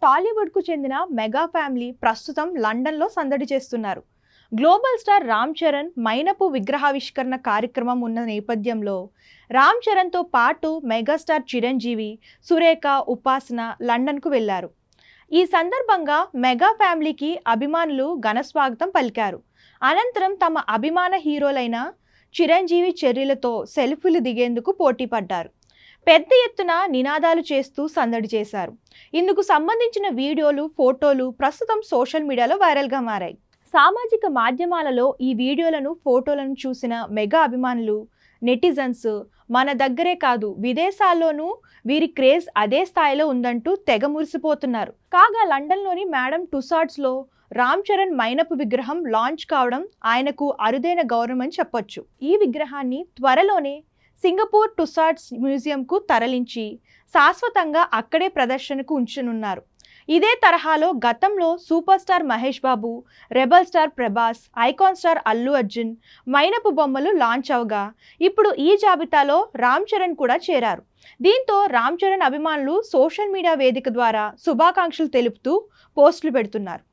టాలీవుడ్కు చెందిన mega family ప్రస్తుతం లండన్లో సందడి చేస్తున్నారు. గ్లోబల్ స్టార్ రామ్ చరణ్ మైనపు విగ్రహావిష్కరణ కార్యక్రమం ఉన్న నేపథ్యంలో రామ్ చరణ్తో పాటు మెగాస్టార్ చిరంజీవి, సురేఖ, ఉపాసన లండన్కు వెళ్లారు. ఈ సందర్భంగా మెగా ఫ్యామిలీకి అభిమానులు ఘనస్వాగతం పలికారు. అనంతరం తమ అభిమాన హీరోలైన చిరంజీవి, చెర్రీలతో సెల్ఫీలు దిగేందుకు పోటీ పడ్డారు. పెద్ద ఎత్తున నినాదాలు చేస్తూ సందడి చేశారు. ఇందుకు సంబంధించిన వీడియోలు, ఫోటోలు ప్రస్తుతం సోషల్ మీడియాలో వైరల్గా మారాయి. సామాజిక మాధ్యమాలలో ఈ వీడియోలను, ఫోటోలను చూసిన మెగా అభిమానులు, నెటిజన్స్ మన దగ్గరే కాదు విదేశాల్లోనూ వీరి క్రేజ్ అదే స్థాయిలో ఉందంటూ తెగ మురిసిపోతున్నారు. కాగా లండన్లోని మేడం టుసాడ్స్లో రామ్ చరణ్ మైనపు విగ్రహం లాంచ్ కావడం ఆయనకు అరుదైన గౌరవం అని చెప్పొచ్చు. ఈ విగ్రహాన్ని త్వరలోనే సింగపూర్ టుసాడ్స్ మ్యూజియంకు తరలించి శాశ్వతంగా అక్కడే ప్రదర్శనకు ఉంచనున్నారు. ఇదే తరహాలో గతంలో super star Mahesh Babu, rebel star Prabhas, icon star Allu Arjun మైనపు బొమ్మలు లాంచ్ అవగా ఇప్పుడు ఈ జాబితాలో రామ్ చరణ్ కూడా చేరారు. దీంతో రామ్ చరణ్ అభిమానులు సోషల్ మీడియా వేదిక ద్వారా శుభాకాంక్షలు తెలుపుతూ పోస్టులు పెడుతున్నారు.